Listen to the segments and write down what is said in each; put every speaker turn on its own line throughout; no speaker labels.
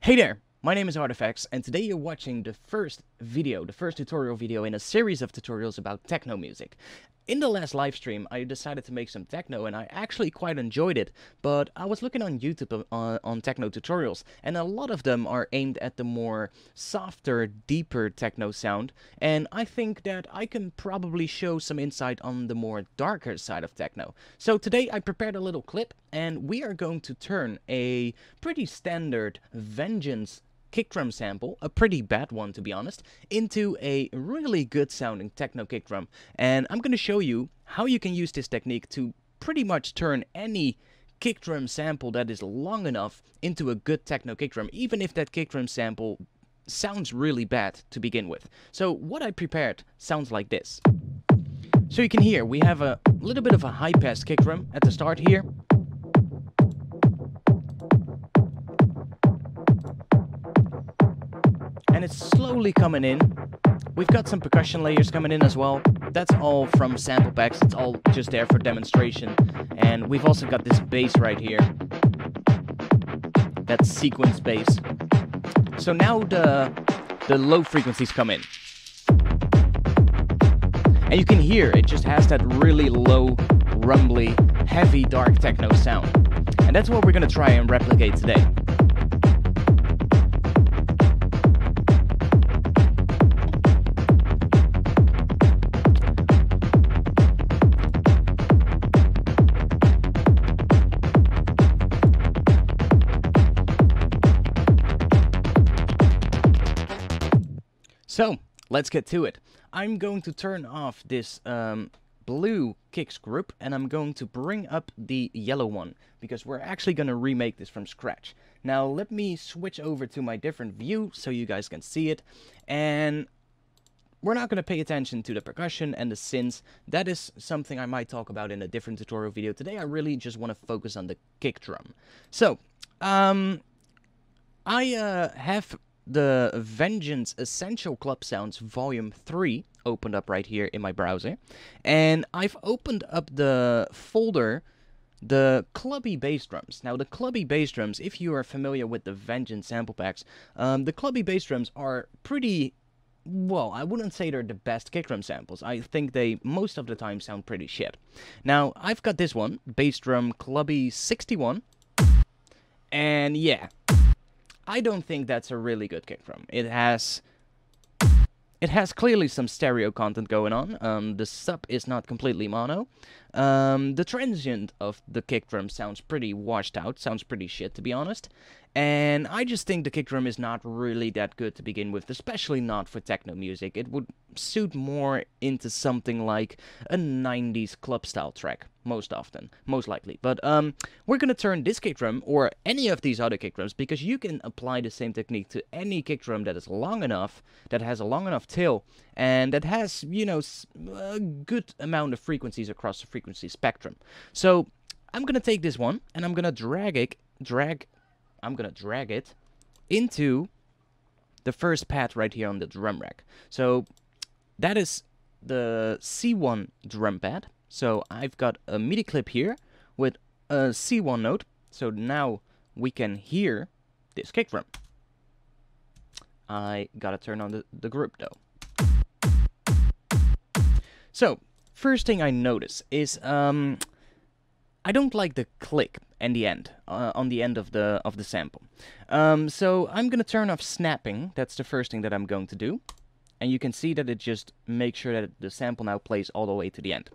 Hey there, my name is ARTFX, and today you're watching the first tutorial video in a series of tutorials about techno music. In the last live stream, I decided to make some techno, and I actually quite enjoyed it, but I was looking on YouTube on techno tutorials, and a lot of them are aimed at the more softer, deeper techno sound, and I think that I can probably show some insight on the more darker side of techno. So today I prepared a little clip, and we are going to turn a pretty standard Vengeance kick drum sample, a pretty bad one to be honest, into a really good sounding techno kick drum. And I'm going to show you how you can use this technique to pretty much turn any kick drum sample that is long enough into a good techno kick drum, even if that kick drum sample sounds really bad to begin with. So what I prepared sounds like this. So you can hear we have a little bit of a high pass kick drum at the start here. And it's slowly coming in. We've got some percussion layers coming in as well. That's all from sample packs. It's all just there for demonstration. And we've also got this bass right here. That sequence bass. So now the low frequencies come in. And you can hear it just has that really low, rumbly, heavy, dark techno sound. And that's what we're going to try and replicate today. So, let's get to it. I'm going to turn off this blue kicks group, and I'm going to bring up the yellow one, because we're actually going to remake this from scratch. Now, let me switch over to my different view so you guys can see it. And we're not going to pay attention to the percussion and the synths. That is something I might talk about in a different tutorial video. Today, I really just want to focus on the kick drum. So, I have the Vengeance Essential Club Sounds Volume 3 opened up right here in my browser. And I've opened up the folder, the clubby bass drums. Now, the clubby bass drums, if you are familiar with the Vengeance sample packs, the clubby bass drums are pretty, well, I wouldn't say they're the best kick drum samples. I think they, most of the time, sound pretty shit. Now, I've got this one, Bass Drum Clubby 61, and yeah, I don't think that's a really good kick drum. It has clearly some stereo content going on. The sub is not completely mono. The transient of the kick drum sounds pretty washed out, sounds pretty shit to be honest. And I just think the kick drum is not really that good to begin with, especially not for techno music. It would suit more into something like a 90s club style track, most likely. But we're gonna turn this kick drum, or any of these other kick drums, because you can apply the same technique to any kick drum that is long enough, that has a long enough tail, and that has, you know, a good amount of frequencies across the frequency spectrum. So I'm gonna take this one and I'm gonna drag it into the first pad right here on the drum rack. So that is the C1 drum pad. So I've got a MIDI clip here with a C1 note. So now we can hear this kick drum. I gotta turn on the group though. So first thing I notice is I don't like the click and the end on the end of the sample. So I'm gonna turn off snapping. That's the first thing that I'm going to do, and you can see that it just makes sure that the sample now plays all the way to the end.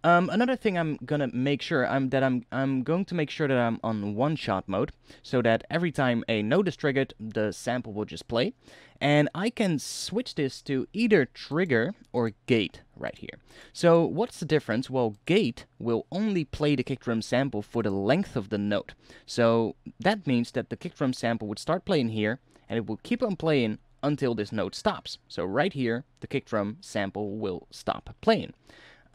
Another thing I'm gonna make sure I'm going to make sure that I'm on one-shot mode, so that every time a note is triggered, the sample will just play. And I can switch this to either trigger or gate right here. So what's the difference? Well, gate will only play the kick drum sample for the length of the note. So that means that the kick drum sample would start playing here, and it will keep on playing until this note stops. So right here, the kick drum sample will stop playing.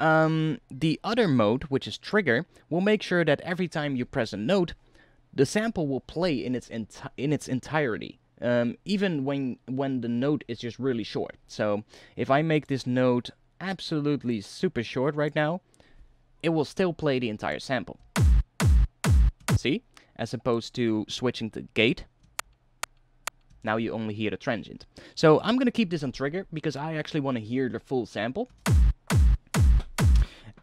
The other mode, which is trigger, will make sure that every time you press a note, the sample will play in its entirety. Even when the note is just really short. So if I make this note absolutely super short right now, it will still play the entire sample. See? As opposed to switching to gate, Now you only hear the transient. So I'm going to keep this on trigger because I actually want to hear the full sample.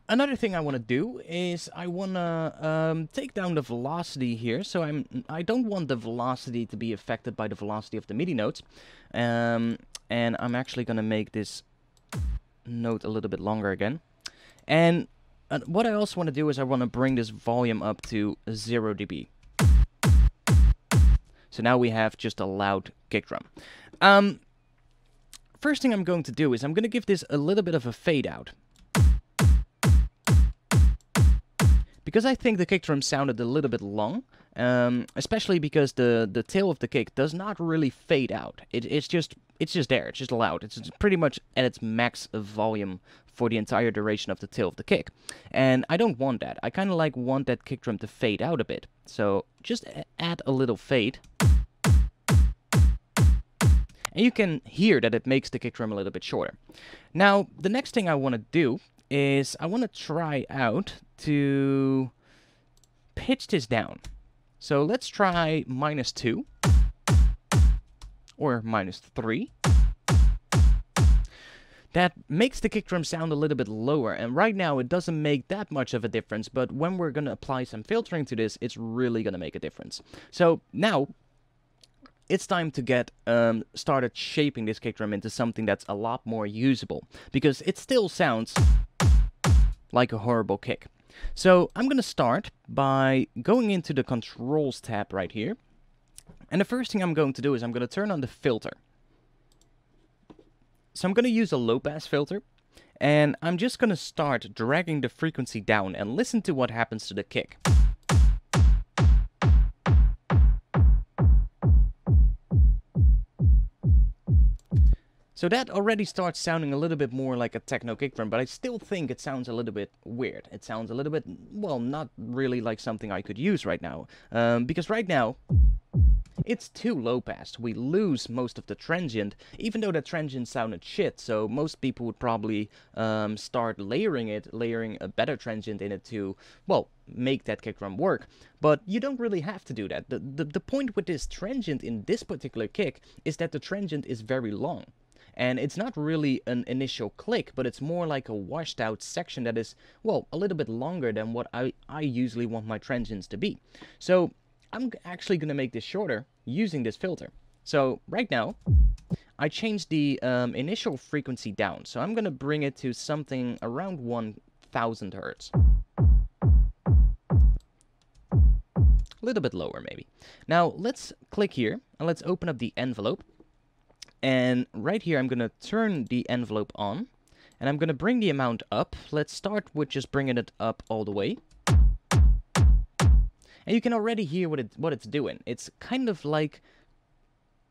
Another thing I want to do is I want to take down the velocity here. So I don't want the velocity to be affected by the velocity of the MIDI notes. And I'm actually going to make this note a little bit longer again. And what I also want to do is I want to bring this volume up to 0 dB. So now we have just a loud kick drum. First thing I'm going to do is I'm going to give this a little bit of a fade out. Because I think the kick drum sounded a little bit long, especially because the tail of the kick does not really fade out. It's just there. It's just loud. It's pretty much at its max of volume for the entire duration of the tail of the kick. And I don't want that. I kind of want that kick drum to fade out a bit. So just add a little fade. And you can hear that it makes the kick drum a little bit shorter. Now, the next thing I want to do is I want to try out to pitch this down. So let's try -2 or -3. That makes the kick drum sound a little bit lower, and right now it doesn't make that much of a difference, but when we're going to apply some filtering to this, it's really going to make a difference. So now it's time to get started shaping this kick drum into something that's a lot more usable, because it still sounds like a horrible kick. So I'm going to start by going into the controls tab right here. And the first thing I'm going to do is I'm going to turn on the filter. So I'm going to use a low pass filter. And I'm just going to start dragging the frequency down and listen to what happens to the kick. So that already starts sounding a little bit more like a techno kick drum, but I still think it sounds a little bit weird. It sounds a little bit, well, not really like something I could use right now. Because right now, it's too low pass. We lose most of the transient, even though the transient sounded shit, so most people would probably start layering a better transient in it to, well, make that kick drum work. But you don't really have to do that. The point with this transient in this particular kick is that the transient is very long. And it's not really an initial click, but it's more like a washed out section that is, well, a little bit longer than what I usually want my transients to be. So I'm actually going to make this shorter using this filter. So right now, I changed the initial frequency down. So I'm going to bring it to something around 1000 hertz. A little bit lower maybe. Now let's click here and let's open up the envelope. And right here, I'm going to turn the envelope on, and I'm going to bring the amount up. Let's start with just bringing it up all the way. And you can already hear what it's doing. It's kind of like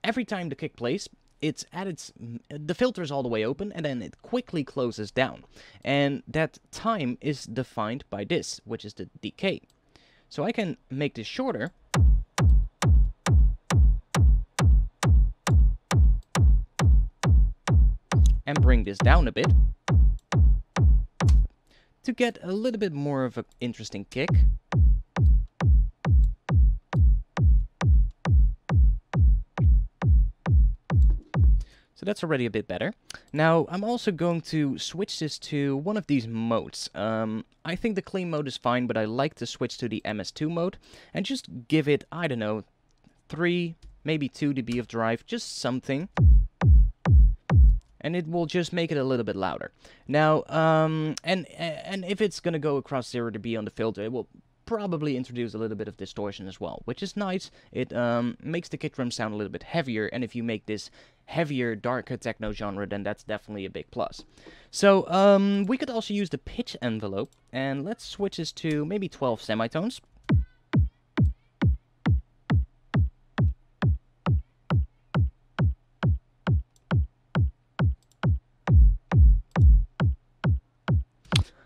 every time the kick plays, it's at the filter is all the way open, and then it quickly closes down. And that time is defined by this, which is the decay. So I can make this shorter. And bring this down a bit to get a little bit more of an interesting kick. So that's already a bit better. Now I'm also going to switch this to one of these modes. I think the clean mode is fine, but I like to switch to the MS2 mode and just give it, I don't know, 3, maybe 2 dB of drive, just something. And it will just make it a little bit louder. Now, and if it's going to go across 0 dB on the filter, it will probably introduce a little bit of distortion as well, which is nice. It makes the kick drum sound a little bit heavier, and if you make this heavier, darker techno genre, then that's definitely a big plus. So, we could also use the pitch envelope, and let's switch this to maybe 12 semitones.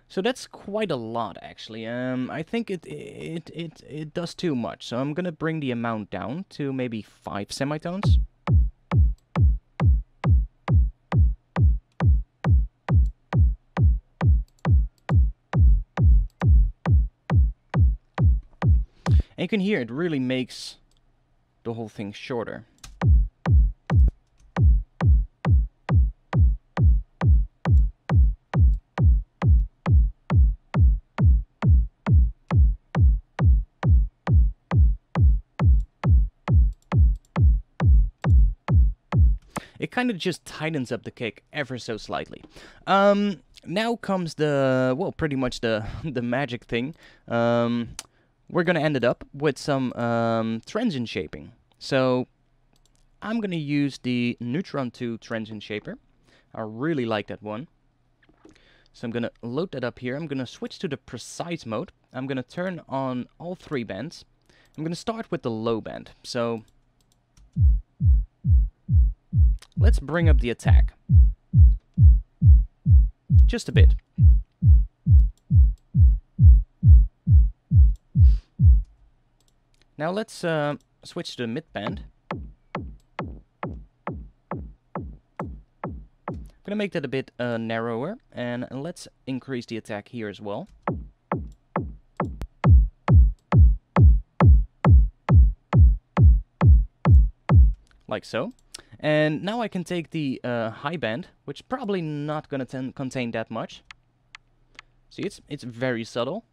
So that's quite a lot, actually. I think it does too much. So I'm gonna bring the amount down to maybe 5 semitones. And you can hear it really makes the whole thing shorter. It kind of just tightens up the kick ever so slightly. Now comes the, well, pretty much the magic thing. We're gonna end it up with some transient shaping. So I'm gonna use the Neutron 2 transient shaper. I really like that one. So I'm gonna load that up here. I'm gonna switch to the precise mode. I'm gonna turn on all 3 bands. I'm gonna start with the low band. So let's bring up the attack. Just a bit. Now let's switch to the mid band. I'm gonna make that a bit narrower, and let's increase the attack here as well. Like so. And now I can take the high band, which probably not gonna contain that much. See, it's very subtle.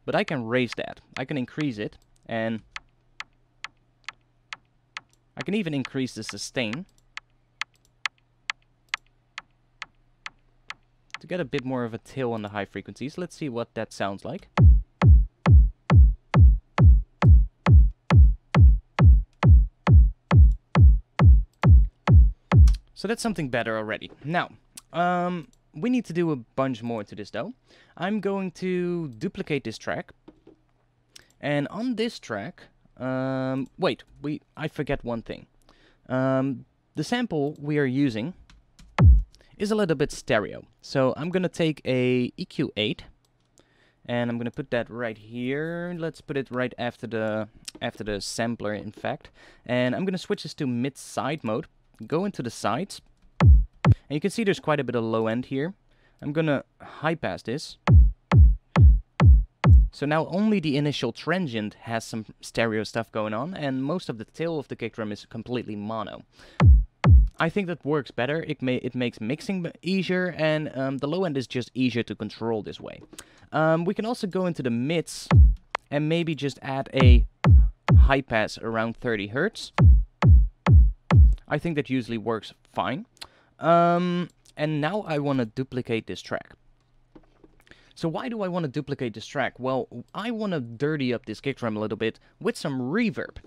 But I can raise that. I can increase it, and I can even increase the sustain to get a bit more of a tail on the high frequencies. Let's see what that sounds like. So that's something better already. Now, we need to do a bunch more to this though. I'm going to duplicate this track. And on this track, wait, I forget one thing. The sample we are using is a little bit stereo. So I'm gonna take a EQ8 and I'm gonna put that right here. Let's put it right after the sampler, in fact. And I'm gonna switch this to mid-side mode. Go into the sides. And you can see there's quite a bit of low end here. I'm gonna high pass this. So now only the initial transient has some stereo stuff going on, and most of the tail of the kick drum is completely mono. I think that works better. It makes mixing easier, and the low end is just easier to control this way. We can also go into the mids and maybe just add a high pass around 30 hertz. I think that usually works fine. And now I want to duplicate this track. So why do I want to duplicate this track? Well, I want to dirty up this kick drum a little bit with some reverb.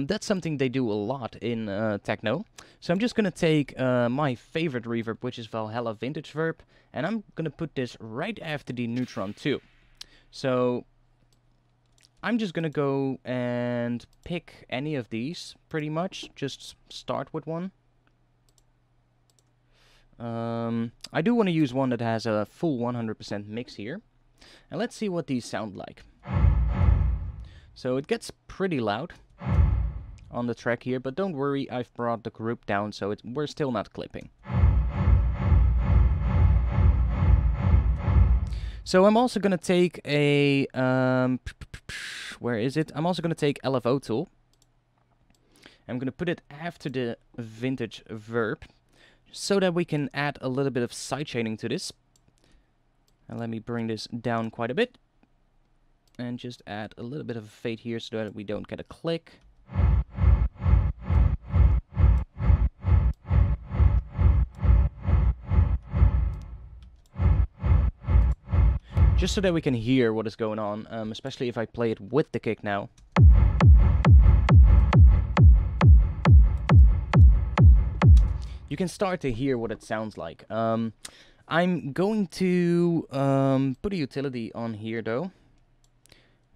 That's something they do a lot in techno. So I'm just going to take my favorite reverb, which is Valhalla Vintage Verb, and I'm going to put this right after the Neutron 2. So I'm just going to go and pick any of these, pretty much. Just start with one. I do want to use one that has a full 100% mix here. And let's see what these sound like. So it gets pretty loud on the track here, but don't worry, I've brought the group down, so we're still not clipping. So I'm also going to take a... where is it? I'm also going to take LFO tool. I'm going to put it after the Vintage Verb, so that we can add a little bit of sidechaining to this. And let me bring this down quite a bit. And just add a little bit of a fade here so that we don't get a click. Just so that we can hear what is going on, especially if I play it with the kick now. You can start to hear what it sounds like. I'm going to put a utility on here though,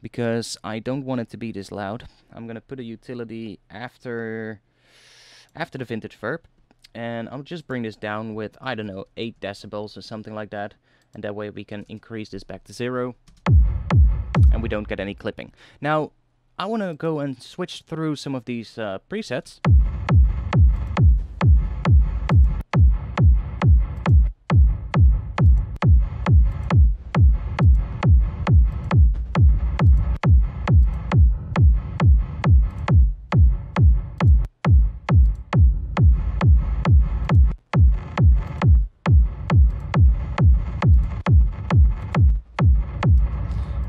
because I don't want it to be this loud. I'm going to put a utility after the Vintage Verb, and I'll just bring this down with, I don't know, 8 decibels or something like that, and that way we can increase this back to 0, and we don't get any clipping. Now, I want to go and switch through some of these presets.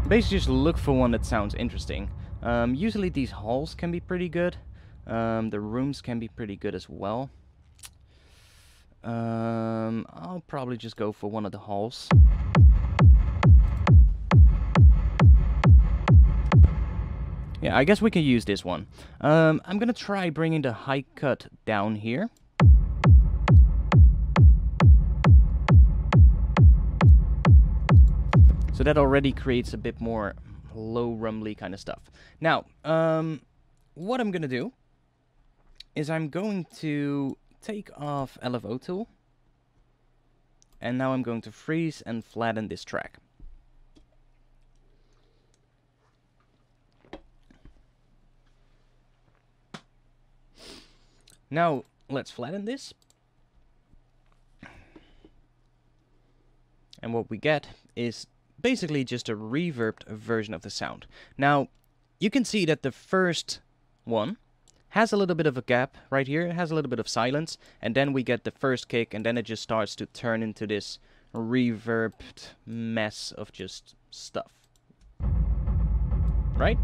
Basically just look for one that sounds interesting. Usually these halls can be pretty good. The rooms can be pretty good as well. I'll probably just go for one of the halls. Yeah, I guess we can use this one. I'm gonna try bringing the high cut down here. So that already creates a bit more low rumbly kind of stuff. Now, what I'm gonna do is I'm going to take off LFO tool, and now I'm going to freeze and flatten this track. Now let's flatten this, and what we get is basically just a reverbed version of the sound. Now you can see that the first one has a little bit of a gap right here. It has a little bit of silence, and then we get the first kick, and then it just starts to turn into this reverbed mess of just stuff. Right?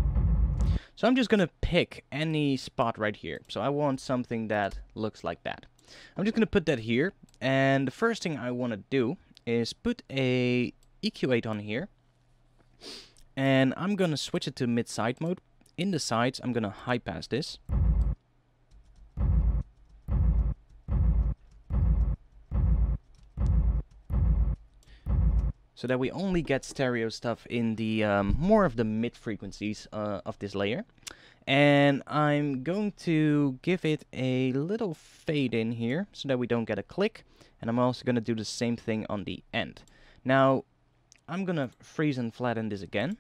So I'm just gonna pick any spot right here. So I want something that looks like that. I'm just gonna put that here, and the first thing I want to do is put a EQ8 on here, and I'm gonna switch it to mid-side mode. In the sides, I'm gonna high pass this. So that we only get stereo stuff in the more of the mid frequencies of this layer. And I'm going to give it a little fade in here so that we don't get a click. And I'm also going to do the same thing on the end. Now, I'm going to freeze and flatten this again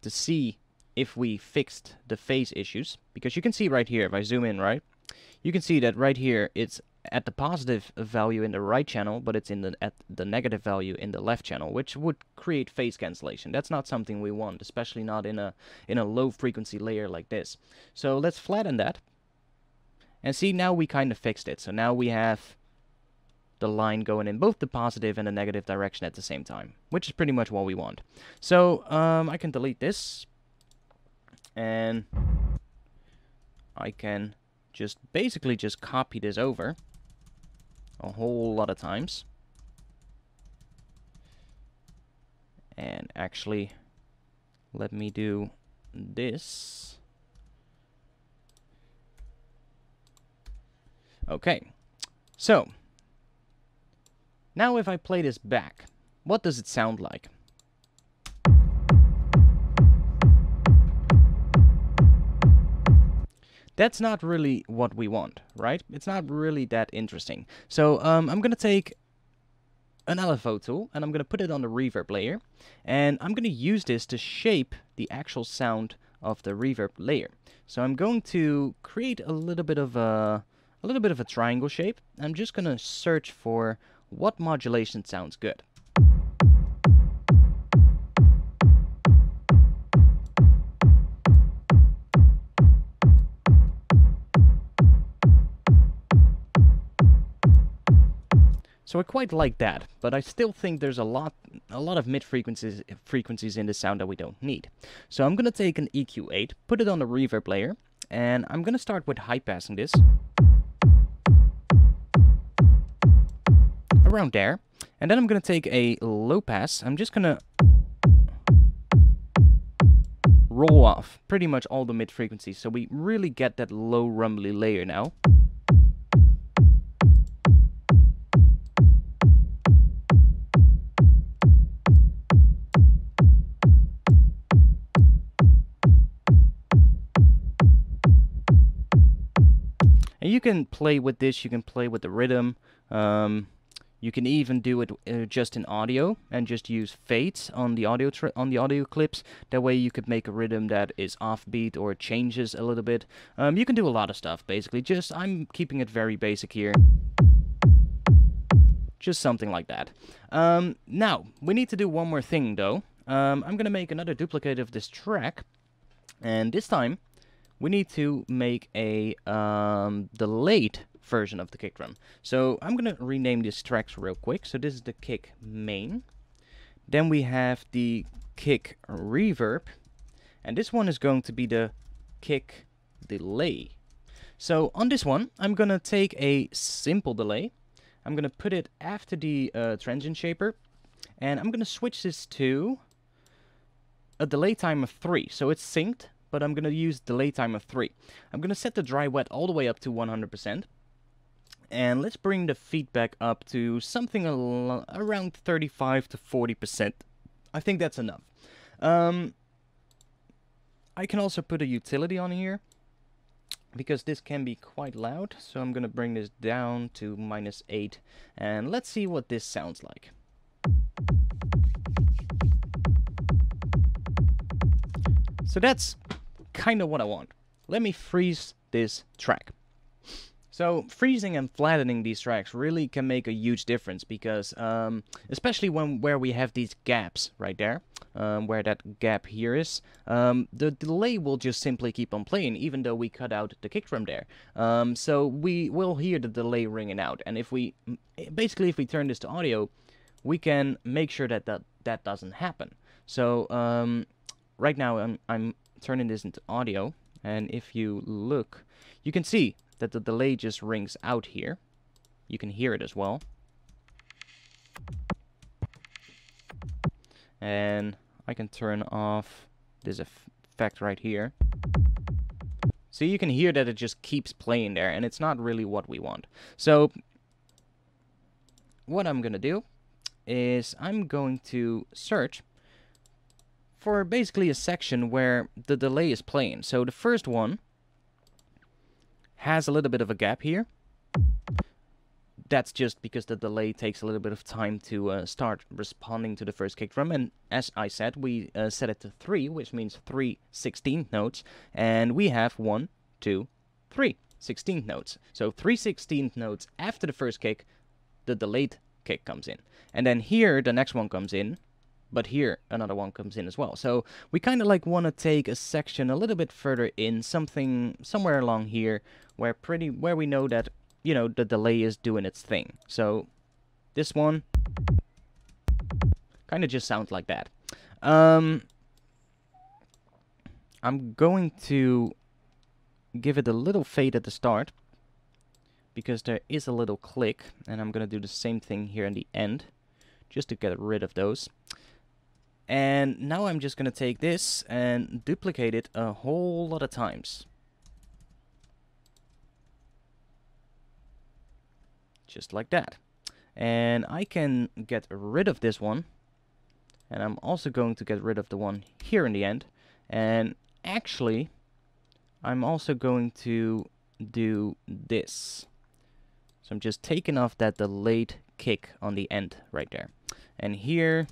to see if we fixed the phase issues. Because you can see right here, if I zoom in, right, you can see that right here it's at the positive value in the right channel, but it's at the negative value in the left channel, which would create phase cancellation. That's not something we want, especially not in a low frequency layer like this. So let's flatten that, and see, now we kind of fixed it. So now we have the line going in both the positive and the negative direction at the same time, which is pretty much what we want. So I can delete this, and I can just basically just copy this over a whole lot of times. And actually, let me do this. Okay, so now if I play this back, what does it sound like? That's not really what we want, right? It's not really that interesting. So I'm going to take an LFO tool, and I'm going to put it on the reverb layer, and I'm going to use this to shape the actual sound of the reverb layer. So I'm going to create a little bit of a triangle shape. I'm just going to search for what modulation sounds good. So I quite like that, but I still think there's a lot of mid frequencies in the sound that we don't need. So I'm gonna take an EQ8, put it on the reverb layer, and I'm gonna start with high passing this around there, and then I'm gonna take a low pass. I'm just gonna roll off pretty much all the mid frequencies, so we really get that low rumbly layer now. And you can play with this, you can play with the rhythm, you can even do it just in audio and just use fates on the audio clips. That way you could make a rhythm that is offbeat or changes a little bit. You can do a lot of stuff basically. I'm keeping it very basic here. Just something like that. Now we need to do one more thing though. I'm gonna make another duplicate of this track, and this time we need to make a delayed version of the kick drum. So I'm gonna rename these tracks real quick. So this is the kick main. Then we have the kick reverb, and this one is going to be the kick delay. So on this one, I'm gonna take a simple delay. I'm gonna put it after the transient shaper, and I'm gonna switch this to a delay time of 3. So it's synced, but I'm gonna use delay time of 3. I'm gonna set the dry wet all the way up to 100%. And let's bring the feedback up to something around 35 to 40%. I think that's enough. I can also put a utility on here, because this can be quite loud. So I'm going to bring this down to -8. And let's see what this sounds like. So that's kind of what I want. Let me freeze this track. So freezing and flattening these tracks really can make a huge difference, because especially where we have these gaps right there, where that gap here is, the delay will just simply keep on playing even though we cut out the kick drum there. So we will hear the delay ringing out, and if we turn this to audio, we can make sure that that doesn't happen. So right now I'm turning this into audio, and if you look, you can see that the delay just rings out here. You can hear it as well. And I can turn off this effect right here. So you can hear that it just keeps playing there, and it's not really what we want. So what I'm gonna do is I'm going to search for basically a section where the delay is playing. So the first one has a little bit of a gap here. That's just because the delay takes a little bit of time to start responding to the first kick drum. And as I said, we set it to 3, which means 3 16th notes. And we have 1, 2, 3 16th notes. So 3 16th notes after the first kick, the delayed kick comes in. And then here, the next one comes in. But here, another one comes in as well. So we kind of like want to take a section a little bit further in, somewhere along here, where we know that, you know, the delay is doing its thing. So this one kind of just sounds like that. I'm going to give it a little fade at the start, because there is a little click, and I'm going to do the same thing here in the end, just to get rid of those. And now I'm just going to take this and duplicate it a whole lot of times. Just like that. And I can get rid of this one. And I'm also going to get rid of the one here in the end. And actually, I'm also going to do this. So I'm just taking off that delayed kick on the end right there. And here,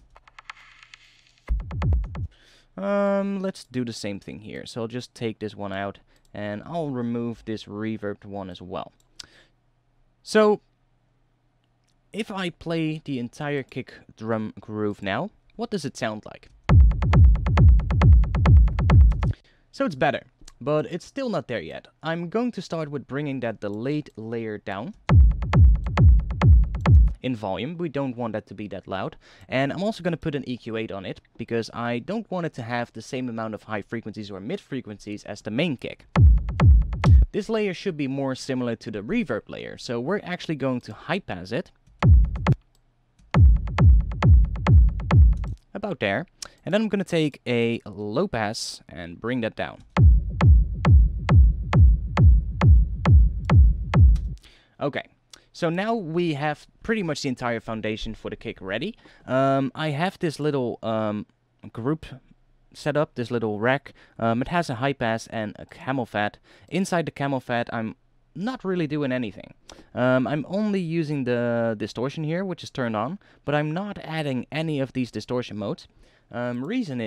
let's do the same thing here. So I'll just take this one out, and I'll remove this reverbed one as well. So if I play the entire kick drum groove now, what does it sound like? So it's better, but it's still not there yet. I'm going to start with bringing that delayed layer down in volume. We don't want that to be that loud. And I'm also going to put an EQ8 on it, because I don't want it to have the same amount of high frequencies or mid frequencies as the main kick. This layer should be more similar to the reverb layer, so we're actually going to high pass it. About there. And then I'm going to take a low pass and bring that down. Okay. So now we have pretty much the entire foundation for the kick ready. I have this little group set up, this little rack. It has a high pass and a camel fat. Inside the camel fat, I'm not really doing anything. I'm only using the distortion here, which is turned on, but I'm not adding any of these distortion modes. Reason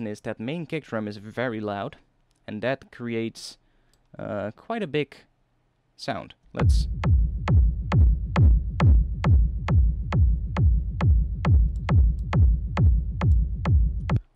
is that main kick drum is very loud, and that creates quite a big sound. Let's...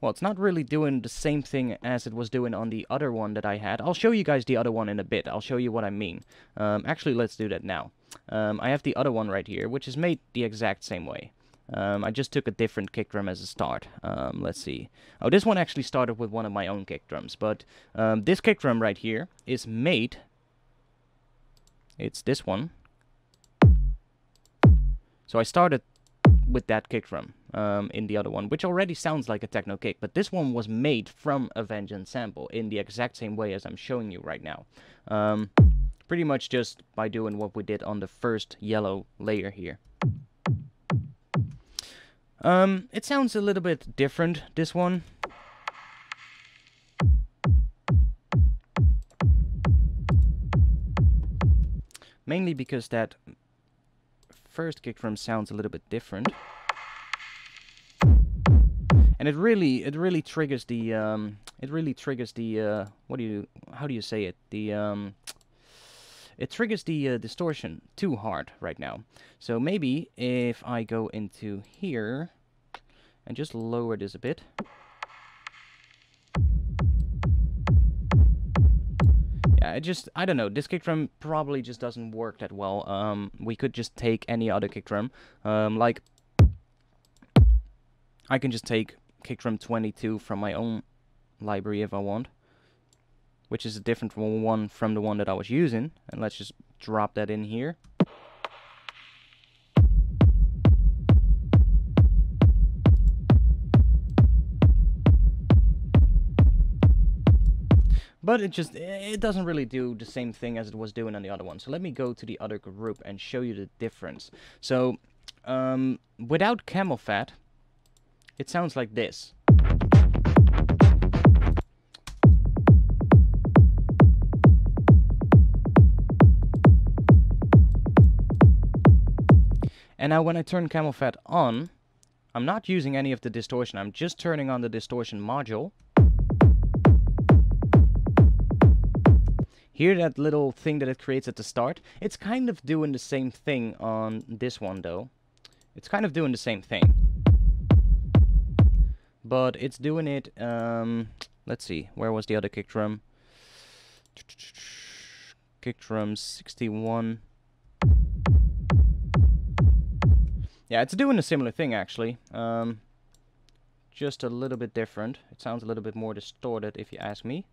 Well, it's not really doing the same thing as it was doing on the other one that I had. I'll show you guys the other one in a bit. I'll show you what I mean. Actually, let's do that now. I have the other one right here, which is made the exact same way. I just took a different kick drum as a start. Let's see. Oh, this one actually started with one of my own kick drums, but this kick drum right here is made. It's this one. So I started with that kick drum in the other one, which already sounds like a techno kick, but this one was made from a Vengeance sample in the exact same way as I'm showing you right now. Pretty much just by doing what we did on the first yellow layer here. It sounds a little bit different, this one. Mainly because that first kick drum sounds a little bit different. And it really triggers the how do you say it? It triggers the distortion too hard right now. So maybe if I go into here and just lower this a bit. Yeah, I don't know, this kick drum probably just doesn't work that well. We could just take any other kick drum. Like, I can just take kick drum 22 from my own library if I want, which is a different one from the one that I was using, and let's just drop that in here. But it doesn't really do the same thing as it was doing on the other one. So let me go to the other group and show you the difference. So without camel fat, it sounds like this. And now when I turn camel fat on, I'm not using any of the distortion. I'm just turning on the distortion module. Hear that little thing that it creates at the start? It's kind of doing the same thing on this one though. It's kind of doing the same thing. But it's doing it, let's see, where was the other kick drum? Kick drum 61. Yeah, it's doing a similar thing actually. Just a little bit different. It sounds a little bit more distorted if you ask me.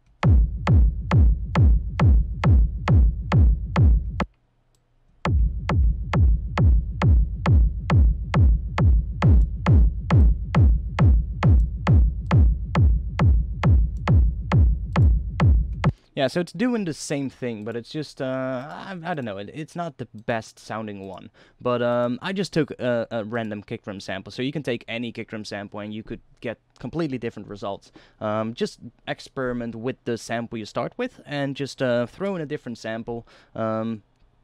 Yeah, so it's doing the same thing, but it's just, I don't know, it's not the best sounding one. But I just took a random kick drum sample, so you can take any kick drum sample and you could get completely different results. Just experiment with the sample you start with, and just throw in a different sample,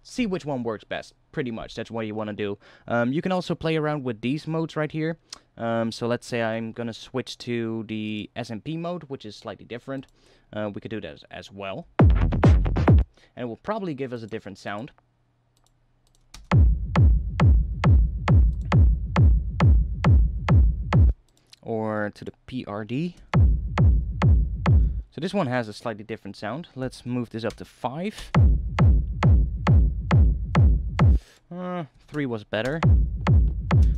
see which one works best. Pretty much, that's what you want to do. You can also play around with these modes right here. So let's say I'm gonna switch to the SMP mode, which is slightly different. We could do that as well. And it will probably give us a different sound. Or to the PRD. So this one has a slightly different sound. Let's move this up to 5. 3 was better.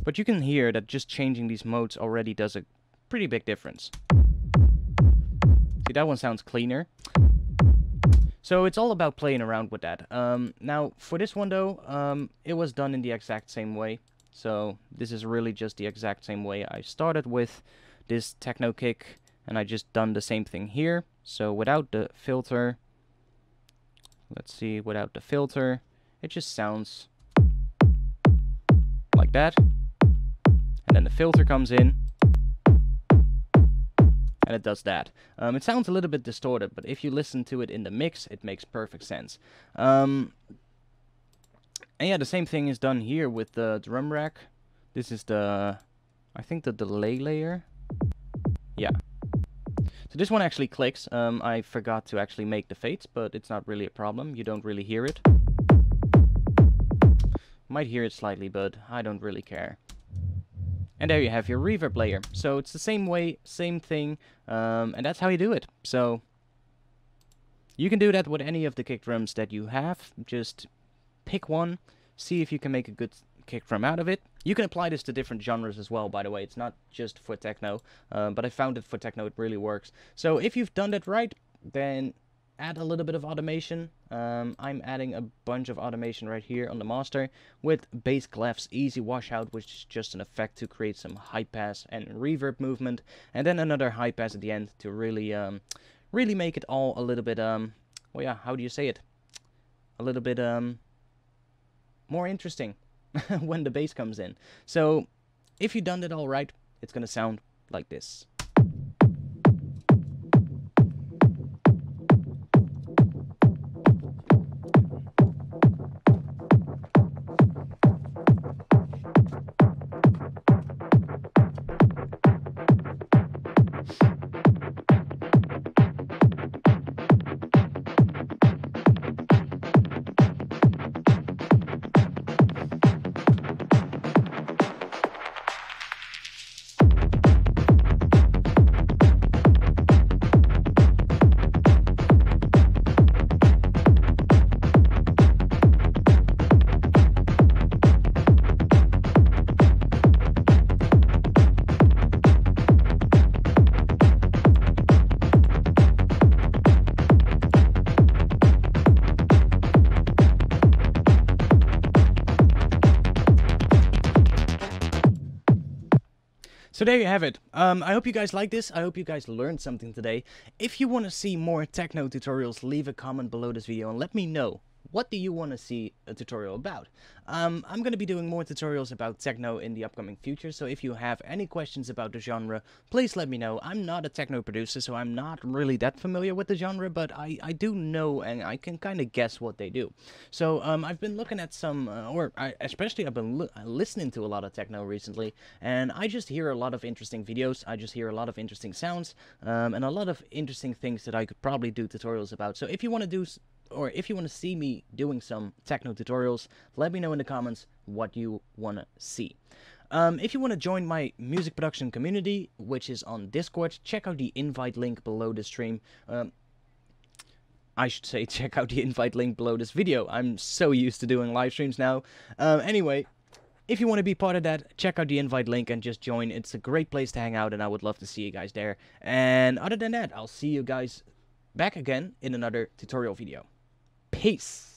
But you can hear that just changing these modes already does a pretty big difference. See, that one sounds cleaner. So it's all about playing around with that. Now, for this one though, it was done in the exact same way. So this is really just the exact same way. I started with this techno kick, and I just done the same thing here. So without the filter, let's see, without the filter, it just sounds like that. And then the filter comes in, and it does that. It sounds a little bit distorted, but if you listen to it in the mix, it makes perfect sense. And yeah, the same thing is done here with the drum rack. This is the, I think, the delay layer. Yeah. So this one actually clicks. I forgot to actually make the fates, but it's not really a problem. You don't really hear it. Might hear it slightly, but I don't really care. And there you have your reverb layer. So it's the same way, same thing, and that's how you do it. So you can do that with any of the kick drums that you have. Just pick one, see if you can make a good kick drum out of it. You can apply this to different genres as well, by the way. It's not just for techno, but I found that for techno it really works. So if you've done that right, then add a little bit of automation. I'm adding a bunch of automation right here on the master with bass clefs, easy washout, which is just an effect to create some high pass and reverb movement, and then another high pass at the end to really really make it all a little bit well, yeah, how do you say it, a little bit more interesting when the bass comes in. So if you've done it all right, it's gonna sound like this. So there you have it. I hope you guys like this. I hope you guys learned something today. If you want to see more techno tutorials, leave a comment below this video and let me know. What do you want to see a tutorial about? I'm going to be doing more tutorials about techno in the upcoming future, so if you have any questions about the genre, please let me know. I'm not a techno producer, so I'm not really that familiar with the genre, but I do know and I can kind of guess what they do. So I've been looking at some, I've been listening to a lot of techno recently, and I just hear a lot of interesting videos, I just hear a lot of interesting sounds, and a lot of interesting things that I could probably do tutorials about. So if you want to do, or if you want to see me doing some techno tutorials, let me know in the comments what you want to see. If you want to join my music production community, which is on Discord, check out the invite link below the stream. I should say check out the invite link below this video. I'm so used to doing live streams now. Anyway, if you want to be part of that, check out the invite link and just join. It's a great place to hang out, and I would love to see you guys there. And other than that, I'll see you guys back again in another tutorial video. Peace!